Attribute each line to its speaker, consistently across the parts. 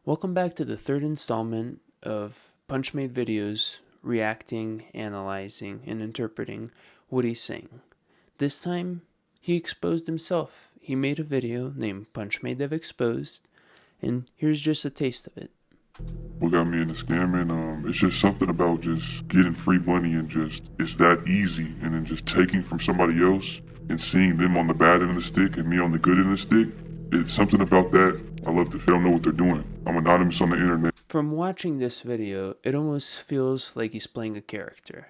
Speaker 1: Welcome back to the third installment of Punchmade videos reacting, analyzing, and interpreting what he's saying. This time, he exposed himself. He made a video named Punchmade Dev Exposed, and here's just a taste of it.
Speaker 2: What got me into scamming, it's just something about just getting free money and just, it's that easy. And then just taking from somebody else and seeing them on the bad end of the stick and me on the good end of the stick. It's something about that. I love to don't know what they're doing. I'm anonymous on the internet.
Speaker 1: From watching this video, it almost feels like he's playing a character.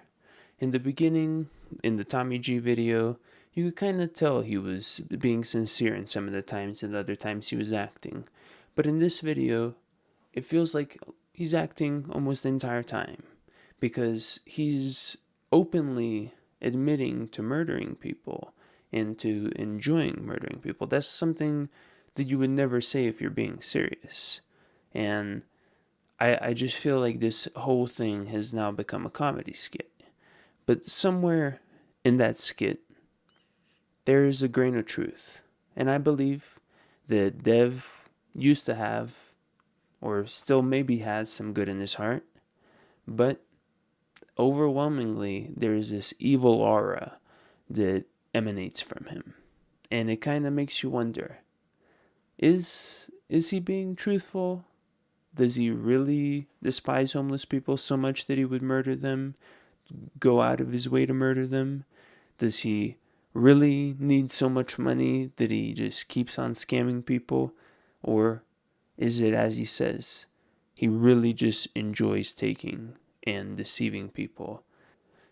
Speaker 1: In the beginning, in the Tommy G video, you could kind of tell he was being sincere in some of the times, and other times he was acting. But in this video, it feels like he's acting almost the entire time, because he's openly admitting to murdering people and to enjoying murdering people. That's something that you would never say if you're being serious. And I just feel like this whole thing has now become a comedy skit. But somewhere in that skit, there is a grain of truth. And I believe that Dev used to have, or still maybe has, some good in his heart. But overwhelmingly, there is this evil aura that emanates from him. And it kind of makes you wonder, is he being truthful? Does he really despise homeless people so much that he would murder them, go out of his way to murder them? Does he really need so much money that he just keeps on scamming people? Or is it, as he says, he really just enjoys taking and deceiving people?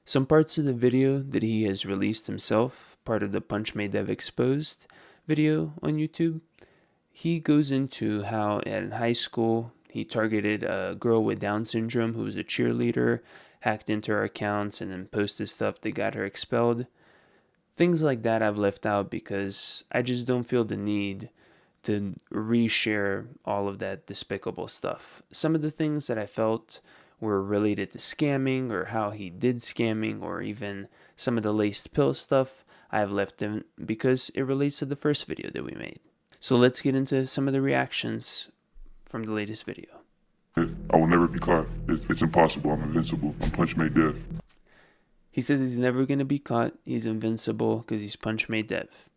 Speaker 1: Some parts of the video that he has released himself, part of the Punchmade Dev Exposed video on YouTube, he goes into how in high school he targeted a girl with Down syndrome who was a cheerleader, hacked into her accounts, and then posted stuff that got her expelled. Things like that I've left out because I just don't feel the need to reshare all of that despicable stuff. Some of the things that I felt were related to scamming, or how he did scamming, or even some of the laced pill stuff, I've left in because it relates to the first video that we made. So let's get into some of the reactions from the latest video.
Speaker 2: I will never be caught. It's impossible. I'm invincible. I'm Punchmade Dev.
Speaker 1: He says he's never going to be caught. He's invincible because he's Punchmade Dev.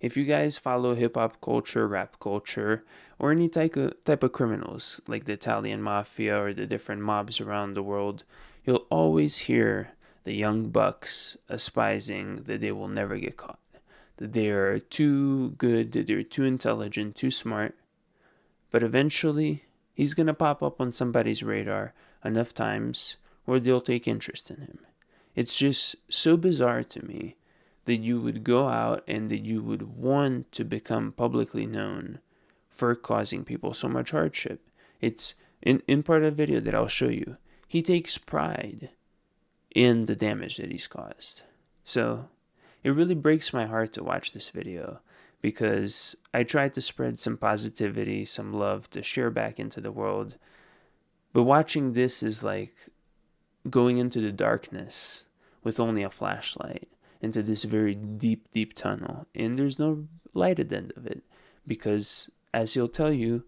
Speaker 1: If you guys follow hip-hop culture, rap culture, or any type of criminals, like the Italian mafia or the different mobs around the world, you'll always hear the young bucks espousing that they will never get caught, that they are too good, that they're too intelligent, too smart. But eventually, he's going to pop up on somebody's radar enough times where they'll take interest in him. It's just so bizarre to me that you would go out and that you would want to become publicly known for causing people so much hardship. It's in part of the video that I'll show you. He takes pride in the damage that he's caused. So it really breaks my heart to watch this video, because I tried to spread some positivity, some love to share back into the world. But watching this is like going into the darkness with only a flashlight, into this very deep, deep tunnel. And there's no light at the end of it, because, as he'll tell you,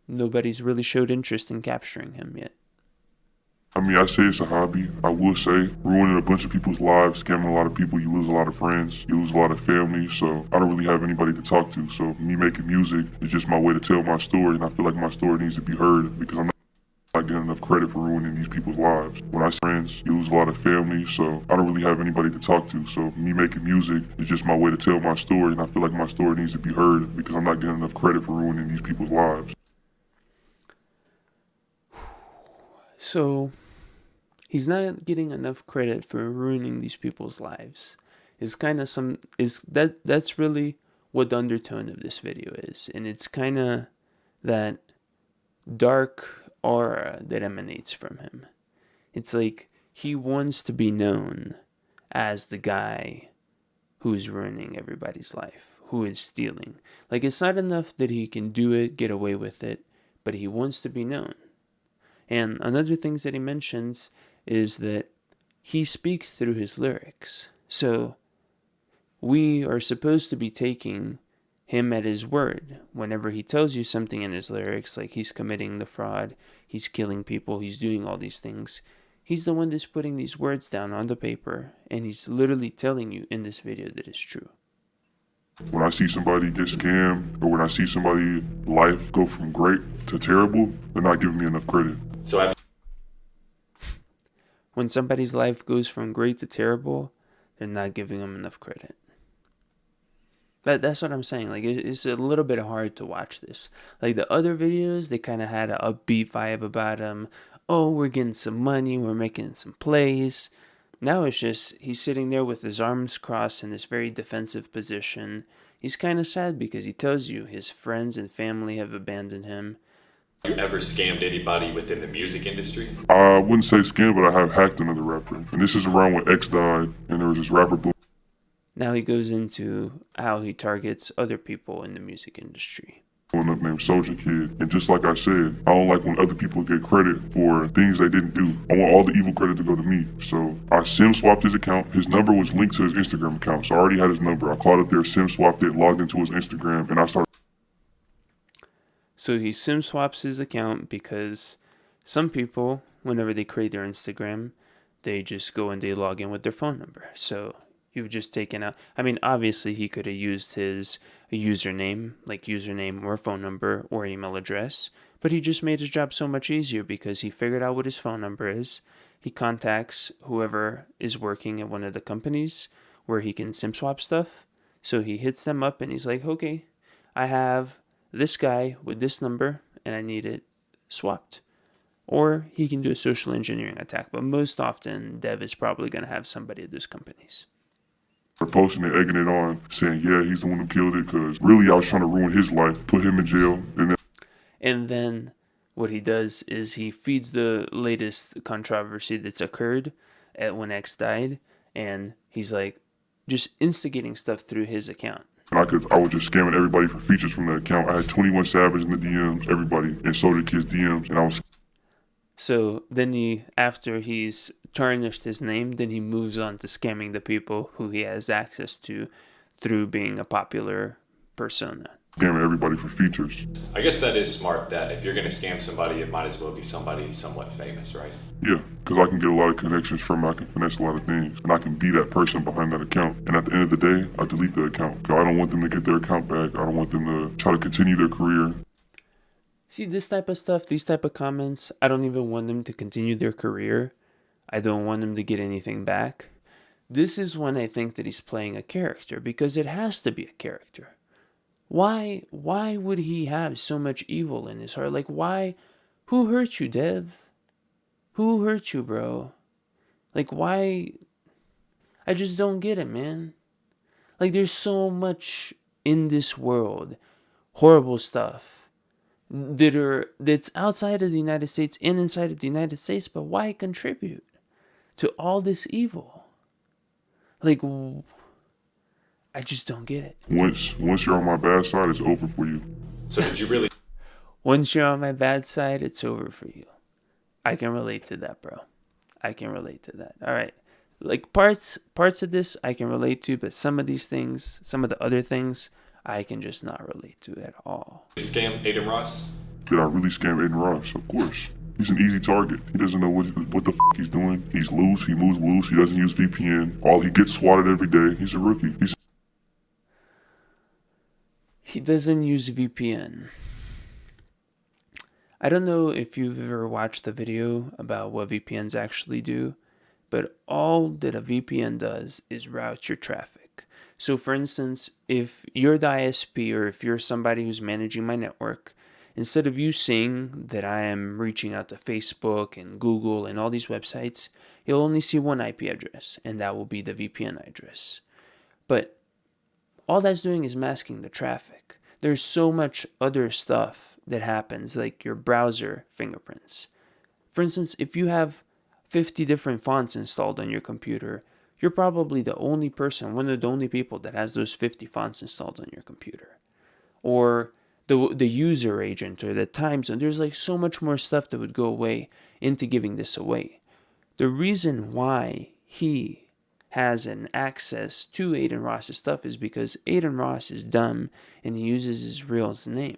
Speaker 1: nobody's really showed interest in capturing him yet.
Speaker 2: I mean, I say it's a hobby. I will say, ruining a bunch of people's lives, scamming a lot of people, you lose a lot of friends, you lose a lot of family, so I don't really have anybody to talk to. So me making music is just my way to tell my story, and I feel like my story needs to be heard, because I'm not getting enough credit for ruining these people's lives. When I say friends, you lose a lot of family, so I don't really have anybody to talk to. So me making music is just my way to tell my story, and I feel like my story needs to be heard, because I'm not getting enough credit for ruining these people's lives.
Speaker 1: So he's not getting enough credit for ruining these people's lives. That's really what the undertone of this video is. And it's kind of that dark aura that emanates from him. It's like he wants to be known as the guy who's ruining everybody's life, who is stealing. Like, it's not enough that he can do it, get away with it, but he wants to be known. And another thing that he mentions is that he speaks through his lyrics. So we are supposed to be taking him at his word. Whenever he tells you something in his lyrics, like he's committing the fraud, he's killing people, he's doing all these things, he's the one that's putting these words down on the paper, and he's literally telling you in this video that it's true.
Speaker 2: When I see somebody get scammed, or when I see somebody's life go from great to terrible, they're not giving me enough credit.
Speaker 3: So
Speaker 1: When somebody's life goes from great to terrible, they're not giving them enough credit. That's what I'm saying. Like, it's a little bit hard to watch this. Like, the other videos, they kind of had an upbeat vibe about them. Oh, we're getting some money, we're making some plays. Now it's just, he's sitting there with his arms crossed in this very defensive position. He's kind of sad because he tells you his friends and family have abandoned him.
Speaker 3: you ever scammed anybody within the music industry?
Speaker 2: I wouldn't say scam, but I have hacked another rapper. And this is around when X died, and there was this rapper.
Speaker 1: Now he goes into how he targets other people in the music industry.
Speaker 2: Up named Soldier Kid, and just like I said, I don't like when other people get credit for things they didn't do. I want all the evil credit to go to me. So I SIM swapped his account. His number was linked to his Instagram account, so I already had his number. I called up there, SIM swapped it, logged into his Instagram, and I started.
Speaker 1: So he SIM swaps his account because some people, whenever they create their Instagram, they just go and they log in with their phone number. So you've just taken out, I mean, obviously he could have used his username, like username or phone number or email address, but he just made his job so much easier because he figured out what his phone number is. He contacts whoever is working at one of the companies where he can SIM swap stuff. So he hits them up and he's like, okay, I have this guy with this number and I need it swapped. Or he can do a social engineering attack, but most often Dev is probably going to have somebody at those companies.
Speaker 2: Posting it, egging it on, saying, yeah, he's the one who killed it, because really I was trying to ruin his life, put him in jail.
Speaker 1: And then what he does is he feeds the latest controversy that's occurred at when X died, and he's like just instigating stuff through his account.
Speaker 2: And I was just scamming everybody for features from that account. I had 21 Savage in the DMs, everybody in Soldier Kid's DMs, and I was.
Speaker 1: So then after he's tarnished his name, then he moves on to scamming the people who he has access to through being a popular persona.
Speaker 2: Scamming everybody for features.
Speaker 3: I guess that is smart, that if you're going to scam somebody, it might as well be somebody somewhat famous, right?
Speaker 2: Yeah, because I can get a lot of connections from it. I can finesse a lot of things, and I can be that person behind that account. And at the end of the day, I delete the account. I don't want them to get their account back. I don't want them to try to continue their career.
Speaker 1: See, this type of stuff, these type of comments, I don't even want them to continue their career. I don't want them to get anything back. This is when I think that he's playing a character, because it has to be a character. Why would he have so much evil in his heart? Like, why? Who hurt you, Dev? Who hurt you, bro? Like, why? I just don't get it, man. Like, there's so much in this world, horrible stuff, that's outside of the United States and inside of the United States, but why contribute to all this evil? Like, I just don't get it.
Speaker 2: Once you're on my bad side, it's over for you.
Speaker 3: So did you really?
Speaker 1: Once you're on my bad side, it's over for you. I can relate to that, bro. I can relate to that. All right. Like, parts of this I can relate to, but some of these things, some of the other things, I can just not relate to at all.
Speaker 3: Scam Aiden Ross?
Speaker 2: Did I really scam Aiden Ross? Of course. He's an easy target. He doesn't know what the f*** he's doing. He's loose. He moves loose. He doesn't use VPN. He gets swatted every day. He's a rookie.
Speaker 1: He doesn't use VPN. I don't know if you've ever watched a video about what VPNs actually do, but all that a VPN does is route your traffic. So for instance, if you're the ISP or if you're somebody who's managing my network, instead of you seeing that I am reaching out to Facebook and Google and all these websites, you'll only see one IP address, and that will be the VPN address. But all that's doing is masking the traffic. There's so much other stuff that happens, like your browser fingerprints. For instance, if you have 50 different fonts installed on your computer, you're probably the only person, one of the only people that has those 50 fonts installed on your computer. Or the user agent or the time zone. There's like so much more stuff that would go away into giving this away. The reason why he has an access to Aiden Ross's stuff is because Aiden Ross is dumb and he uses his real name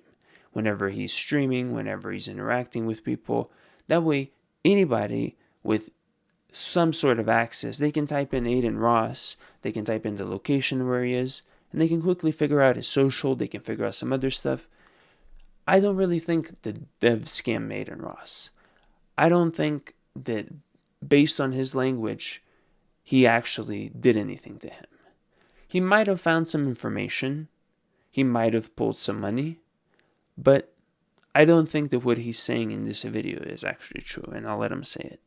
Speaker 1: whenever he's streaming, whenever he's interacting with people. That way, anybody with some sort of access, they can type in Aiden Ross, they can type in the location where he is, and they can quickly figure out his social, they can figure out some other stuff. I don't really think the dev scammed Aiden Ross. I don't think that based on his language, he actually did anything to him. He might have found some information, he might have pulled some money, but I don't think that what he's saying in this video is actually true, and I'll let him say it.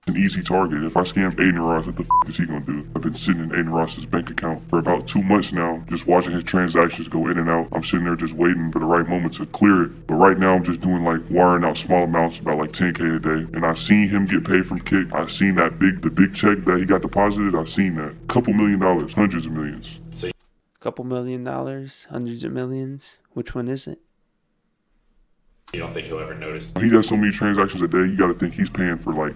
Speaker 2: An easy target. If I scam Aiden Ross, what the is he gonna do? I've been sitting in Aiden Ross's bank account for about 2 months now, just watching his transactions go in and out. I'm sitting there just waiting for the right moment to clear it. But right now I'm just doing like wiring out small amounts, about like 10K a day. And I've seen him get paid from Kick. I've seen the big check that he got deposited. I've seen that. Couple $1 million, hundreds of millions.
Speaker 1: Couple $1 million, hundreds of millions. Which one is it?
Speaker 3: You don't think he'll ever notice?
Speaker 2: He does so many transactions a day, you gotta think he's paying for like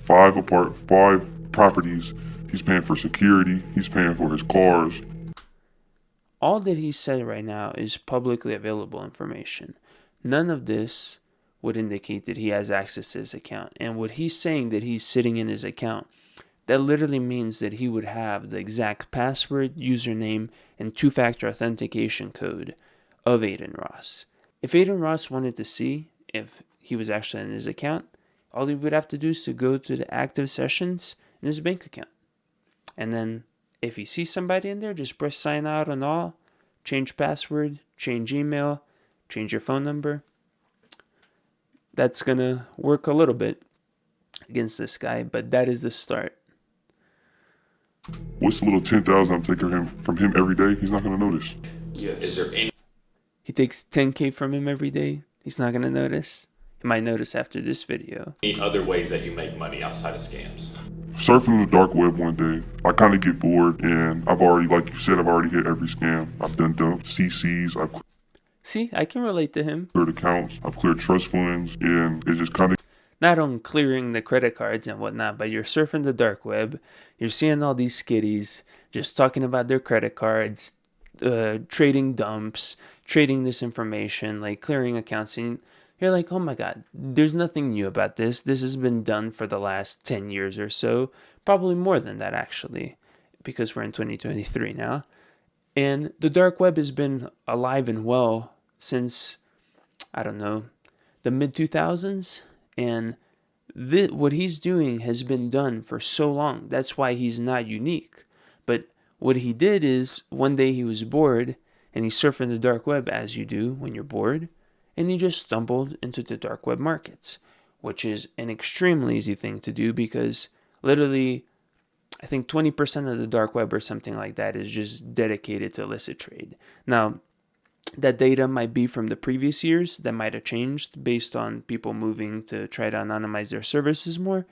Speaker 2: 5 properties. He's paying for security. He's paying for his cars.
Speaker 1: All that he said right now is publicly available information. None of this would indicate that he has access to his account. And what he's saying that he's sitting in his account, that literally means that he would have the exact password, username, and two-factor authentication code of Aiden Ross. If Aiden Ross wanted to see if he was actually in his account, all he would have to do is to go to the active sessions in his bank account. And then if he sees somebody in there, just press sign out on all, change password, change email, change your phone number. That's going to work a little bit against this guy, but that is the start.
Speaker 2: What's the little 10,000 I'm taking from him every day? He's not going to notice.
Speaker 3: Yeah. Is there any
Speaker 1: He takes 10K from him every day. He's not going to notice. He might notice after this video.
Speaker 3: other ways that you make money outside of scams?
Speaker 2: Surfing the dark web one day, I kind of get bored, and I've already, like you said, I've already hit every scam. I've done dumps, CCs, I've
Speaker 1: See, I can relate to him.
Speaker 2: cleared accounts, I've cleared trust funds, and it's just kind of
Speaker 1: Not on clearing the credit cards and whatnot, but you're surfing the dark web. You're seeing all these skitties just talking about their credit cards, trading dumps, trading this information, like clearing accounts, and you're like, oh my God, there's nothing new about this. This has been done for the last 10 years or so, probably more than that actually, because we're in 2023 now. And the dark web has been alive and well since, I don't know, the mid-2000s. And what he's doing has been done for so long. That's why he's not unique. But what he did is, one day he was bored, and he's surfing the dark web, as you do when you're bored, and he just stumbled into the dark web markets, which is an extremely easy thing to do because literally, I think 20% of the dark web or something like that is just dedicated to illicit trade. Now, that data might be from the previous years. That might have changed based on people moving to try to anonymize their services more.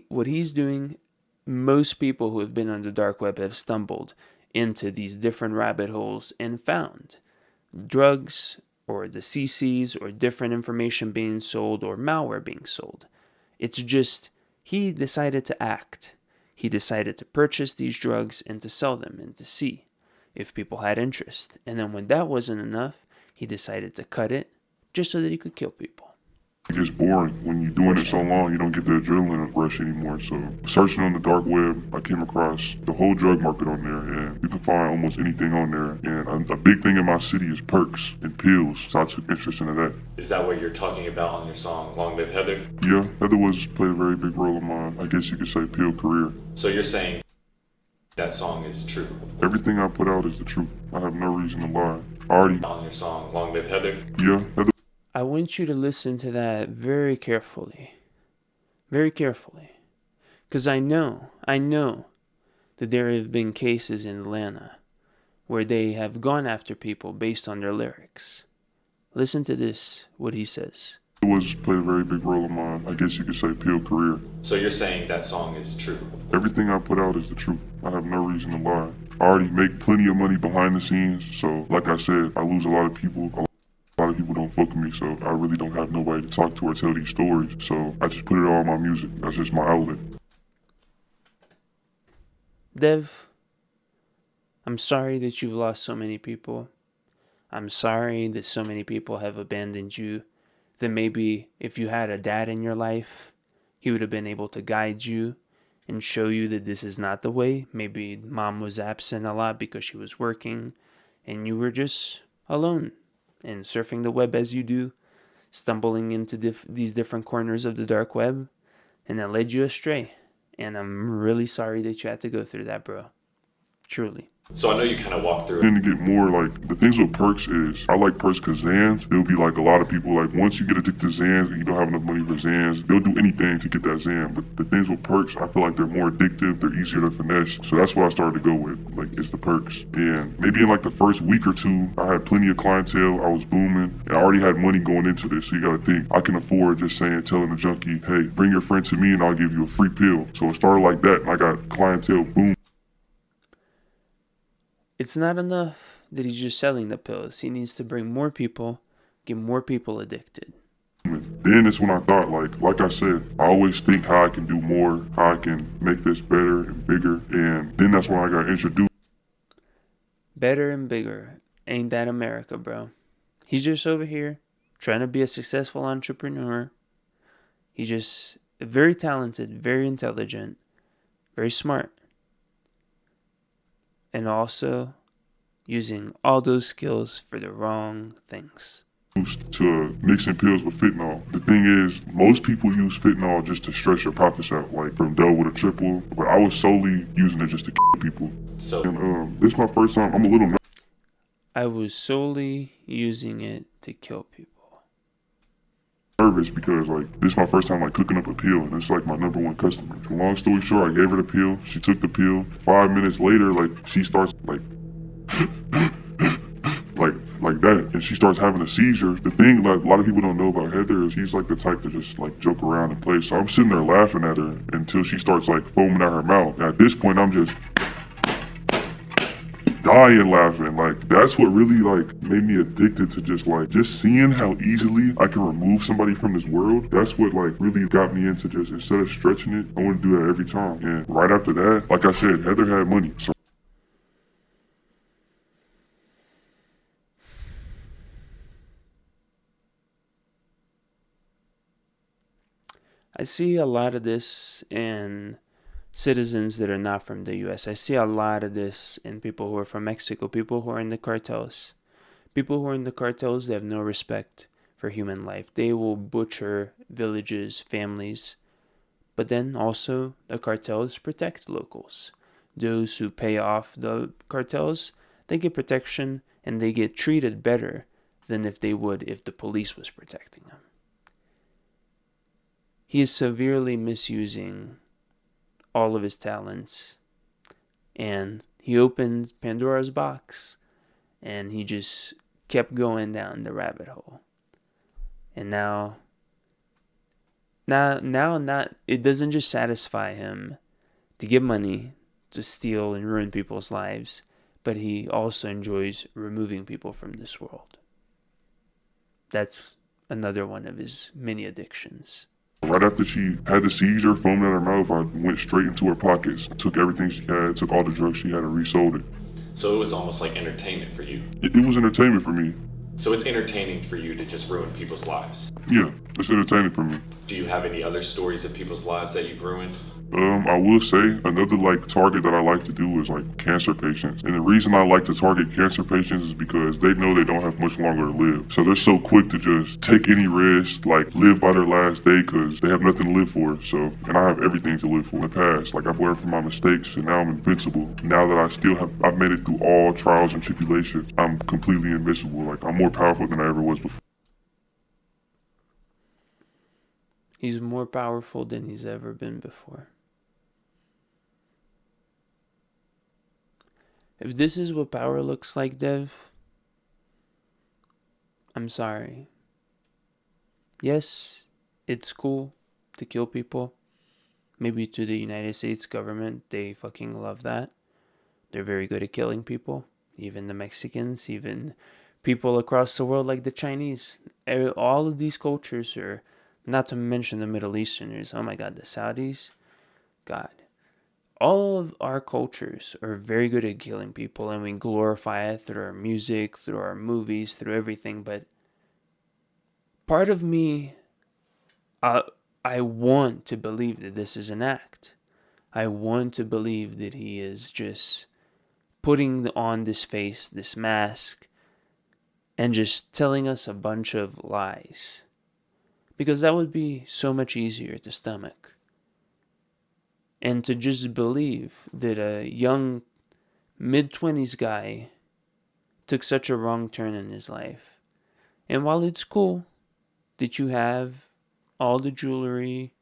Speaker 1: What he's doing, most people who have been on the dark web have stumbled into these different rabbit holes and found drugs or the CCs or different information being sold or malware being sold. It's just he decided to act. He decided to purchase these drugs and to sell them and to see if people had interest. And then when that wasn't enough, he decided to cut it just so that he could kill people.
Speaker 2: It gets boring. When you're doing it so long, you don't get the adrenaline rush anymore. So searching on the dark web, I came across the whole drug market on there, and you can find almost anything on there. And a big thing in my city is perks and pills, so I took interest into that.
Speaker 3: Is that what you're talking about on your song, Long Live Heather?
Speaker 2: Yeah, Heather played a very big role in my, I guess you could say, pill career.
Speaker 3: So you're saying that song is true?
Speaker 2: Everything I put out is the truth. I have no reason to lie. I already
Speaker 3: On your song, Long Live Heather?
Speaker 2: Yeah, Heather
Speaker 1: I want you to listen to that very carefully. Very carefully. Because I know that there have been cases in Atlanta where they have gone after people based on their lyrics. Listen to this, what he says.
Speaker 2: played a very big role in my, I guess you could say, pill career.
Speaker 3: So you're saying that song is true?
Speaker 2: Everything I put out is the truth. I have no reason to lie. I already make plenty of money behind the scenes, so like I said, I lose a lot of people. A lot of people don't fuck with me, so I really don't have nobody to talk to or tell these stories. So I just put it all in my music. That's just my outlet.
Speaker 1: Dev, I'm sorry that you've lost so many people. I'm sorry that so many people have abandoned you. That maybe if you had a dad in your life, he would have been able to guide you and show you that this is not the way. Maybe mom was absent a lot because she was working and you were just alone and surfing the web as you do, stumbling into these different corners of the dark web, and that led you astray. And I'm really sorry that you had to go through that, bro. Truly.
Speaker 3: So I know you kind of walked through it.
Speaker 2: Then to get more, like, the things with perks is, I like perks because Zans, it'll be like a lot of people, like, once you get addicted to Zans and you don't have enough money for Zans, they'll do anything to get that Zan. But the things with perks, I feel like they're more addictive, they're easier to finesse. So that's what I started to go with, like, it's the perks. And maybe in like the first week or two, I had plenty of clientele, I was booming, and I already had money going into this. So you gotta think, I can afford just telling a junkie, hey, bring your friend to me and I'll give you a free pill. So it started like that, and I got clientele boom.
Speaker 1: It's not enough that he's just selling the pills. He needs to bring more people, get more people addicted.
Speaker 2: Then it's when I thought, like I said, I always think how I can do more, how I can make this better and bigger. And then that's when I got introduced.
Speaker 1: Better and bigger. Ain't that America, bro? He's just over here trying to be a successful entrepreneur. He's just very talented, very intelligent, very smart. And also using all those skills for the wrong things.
Speaker 2: To mixing pills with fentanyl. The thing is, most people use fentanyl just to stretch their profits out, like from double to triple. But I was solely using it just to kill people.
Speaker 3: So
Speaker 2: And this is my first time. I'm a little
Speaker 1: I was solely using it to kill people.
Speaker 2: nervous because like this is my first time like cooking up a pill, and it's like my number one customer. Long story short, I gave her the pill. She took the pill. 5 minutes later, like she starts like like that, and she starts having a seizure. The thing like a lot of people don't know about Heather is she's like the type to just like joke around and play. So I'm sitting there laughing at her until she starts like foaming out her mouth. And at this point, I'm just dying laughing. Like that's what really like made me addicted to just seeing how easily I can remove somebody from this world. That's what like really got me into just instead of stretching it, I want to do that every time. And right after that, like I said, Heather had money. So
Speaker 1: I see a lot of this in citizens that are not from the US. I see a lot of this in people who are from Mexico, people who are in the cartels. People who are in the cartels, they have no respect for human life. They will butcher villages, families. But then also, the cartels protect locals. Those who pay off the cartels, they get protection and they get treated better than if they would if the police was protecting them. He is severely misusing all of his talents. And he opened Pandora's box and he just kept going down the rabbit hole. And now not it doesn't just satisfy him to get money, to steal and ruin people's lives, but he also enjoys removing people from this world. That's another one of his many addictions.
Speaker 2: right after she had the seizure, foaming out her mouth, I went straight into her pockets, took everything she had, took all the drugs she had, and resold it.
Speaker 3: So it was almost like entertainment for you.
Speaker 2: It was entertainment for me.
Speaker 3: So it's entertaining for you to just ruin people's lives.
Speaker 2: Yeah, it's entertaining for me.
Speaker 3: Do you have any other stories of people's lives that you've ruined?
Speaker 2: I will say another like target that I like to do is like cancer patients. And the reason I like to target cancer patients is because they know they don't have much longer to live. So they're so quick to just take any risk, like live by their last day because they have nothing to live for. So, and I have everything to live for in the past. Like I've learned from my mistakes and now I'm invincible. Now that I've made it through all trials and tribulations, I'm completely invincible. Like I'm more powerful than I ever was before.
Speaker 1: He's more powerful than he's ever been before. If this is what power looks like, Dev, I'm sorry. Yes, it's cool to kill people. Maybe to the United States government, they fucking love that. They're very good at killing people. Even the Mexicans, even people across the world like the Chinese. All of these cultures are, not to mention the Middle Easterners. Oh my God, the Saudis. God. all of our cultures are very good at killing people, and we glorify it through our music, through our movies, through everything. But part of me, I want to believe that this is an act. I want to believe that he is just putting on this face, this mask, and just telling us a bunch of lies. Because that would be so much easier to stomach. And to just believe that a young mid-20s guy took such a wrong turn in his life. And while it's cool that you have all the jewelry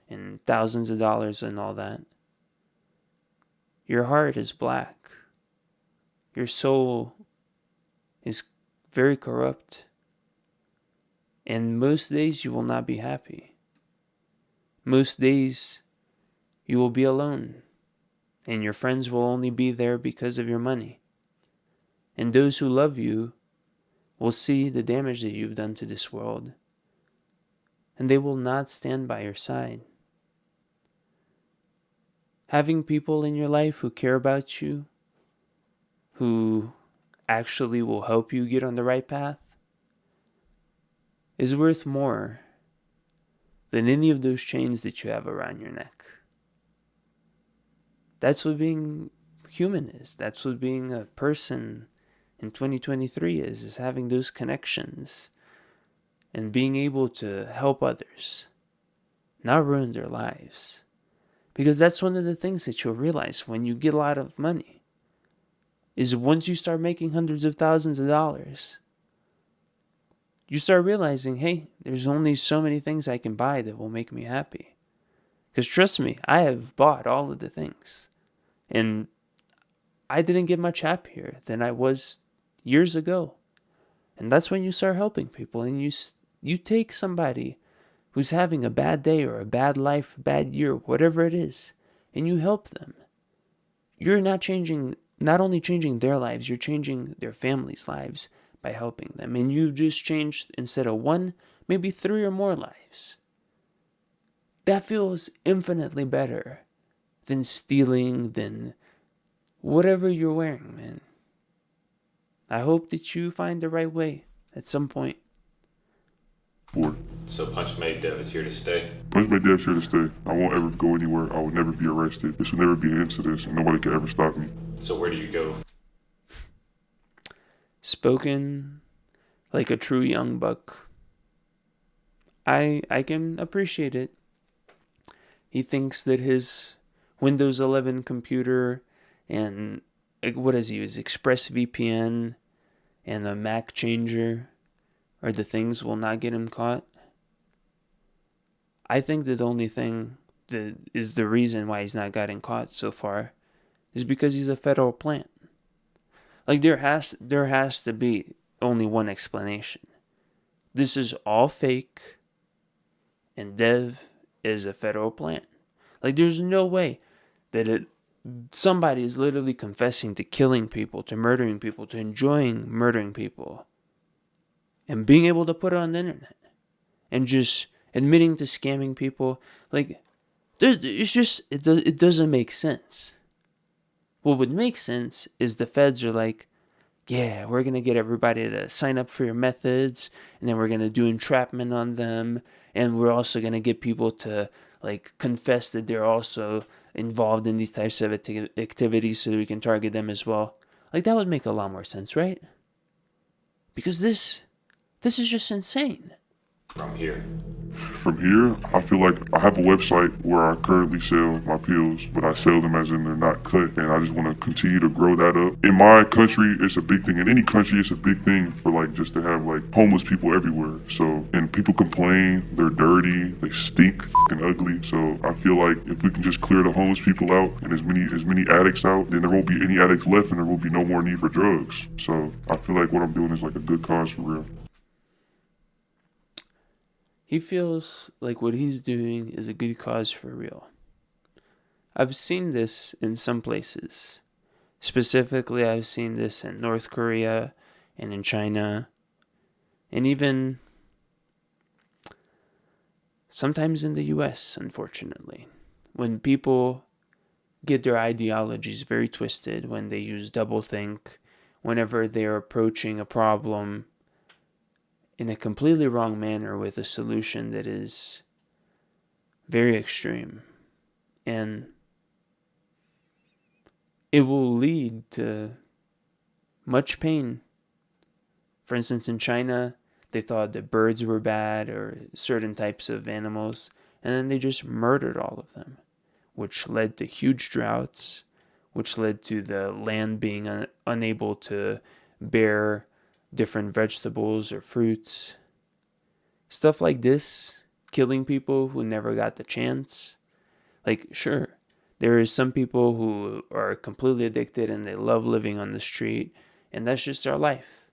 Speaker 1: and thousands of dollars and all that, your heart is black. Your soul is very corrupt. And most days you will not be happy. Most days you will be alone. And your friends will only be there because of your money. And those who love you will see the damage that you've done to this world. And they will not stand by your side. Having people in your life who care about you, who actually will help you get on the right path, is worth more than any of those chains that you have around your neck. That's what being human is. That's what being a person in 2023 is having those connections and being able to help others, not ruin their lives. Because that's one of the things that you'll realize when you get a lot of money, is once you start making hundreds of thousands of dollars, you start realizing, hey, there's only so many things I can buy that will make me happy. Because trust me, I have bought all of the things. And I didn't get much happier than I was years ago. And that's when you start helping people. And you take somebody who's having a bad day or a bad life, bad year, whatever it is, and you help them. You're not only changing their lives, you're changing their families' lives by helping them. And you've just changed, instead of one, maybe 3 or more lives. That feels infinitely better than stealing, than whatever you're wearing, man. I hope that you find the right way at some point.
Speaker 3: So Punchmade Dev is here to stay?
Speaker 2: Punchmade Dev's here to stay. I won't ever go anywhere. I will never be arrested. This will never be an end to this, and nobody can ever stop me.
Speaker 3: So where do you go?
Speaker 1: Spoken like a true young buck. I can appreciate it. He thinks that his Windows 11 computer and what does he use? ExpressVPN and a Mac changer are the things will not get him caught. I think that the only thing that is the reason why he's not gotten caught so far is because he's a federal plant. Like there has to be only one explanation. This is all fake, and Dev is a federal plant. Like there's no way that somebody is literally confessing to killing people, to murdering people, to enjoying murdering people, and being able to put it on the internet, and just admitting to scamming people. Like it doesn't make sense. What would make sense is the feds are like, yeah, we're going to get everybody to sign up for your methods, and then we're going to do entrapment on them, and we're also going to get people to like confess that they're also involved in these types of activities so that we can target them as well. Like that would make a lot more sense, right? Because this is just insane.
Speaker 3: From here.
Speaker 2: From here, I feel like I have a website where I currently sell my pills, but I sell them as in they're not cut, and I just want to continue to grow that up. In my country, it's a big thing. In any country, it's a big thing for like just to have like homeless people everywhere. So, and people complain, they're dirty, they stink, and ugly. So I feel like if we can just clear the homeless people out and as many addicts out, then there won't be any addicts left, and there will be no more need for drugs. So I feel like what I'm doing is like a good cause for real.
Speaker 1: He feels like what he's doing is a good cause for real. I've seen this in some places. Specifically, I've seen this in North Korea and in China, and even sometimes in the US, unfortunately. When people get their ideologies very twisted when they use doublethink whenever they're approaching a problem in a completely wrong manner with a solution that is very extreme. And it will lead to much pain. For instance, in China, they thought that birds were bad or certain types of animals, and then they just murdered all of them, which led to huge droughts, which led to the land being unable to bear different vegetables or fruits. Stuff like this, killing people who never got the chance. Like, sure, there is some people who are completely addicted and they love living on the street, and that's just their life.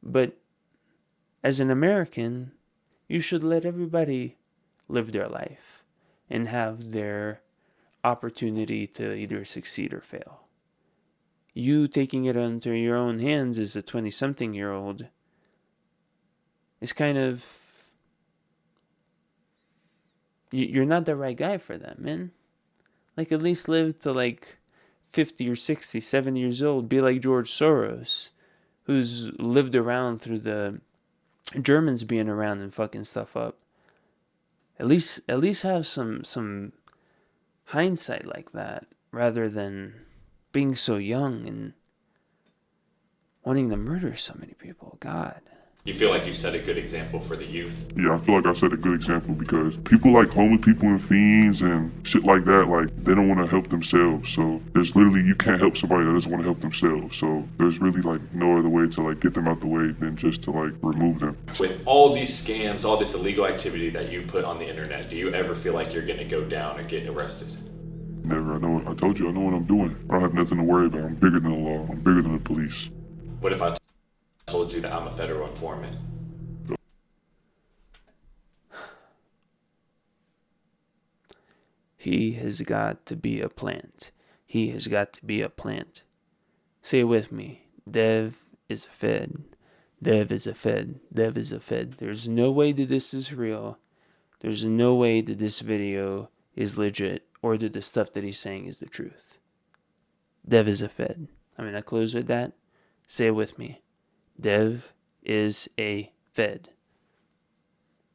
Speaker 1: But as an American, you should let everybody live their life and have their opportunity to either succeed or fail. You taking it into your own hands as a 20-something-year-old is kind of... You're not the right guy for that, man. Like, at least live to like 50 or 60, 70 years old. Be like George Soros, who's lived around through the Germans being around and fucking stuff up. At least have some hindsight like that, rather than being so young and wanting to murder so many people. God.
Speaker 3: You feel like you set a good example for the youth?
Speaker 2: Yeah, I feel like I set a good example because people like homeless people and fiends and shit like that, like, they don't want to help themselves. So there's literally, you can't help somebody that doesn't want to help themselves. So there's really like no other way to like get them out the way than just to like remove them.
Speaker 3: With all these scams, all this illegal activity that you put on the internet, do you ever feel like you're gonna go down and get arrested?
Speaker 2: Never. I told you, I know what I'm doing. I don't have nothing to worry about. I'm bigger than the law. I'm bigger than the police.
Speaker 3: What if I told you that I'm a federal informant?
Speaker 1: He has got to be a plant. He has got to be a plant. Say it with me. Dev is a Fed. Dev is a Fed. Dev is a Fed. There's no way that this is real. There's no way that this video is legit or that the stuff that he's saying is the truth. Dev is a Fed. I'm going to close with that. Say it with me. Dev is a Fed.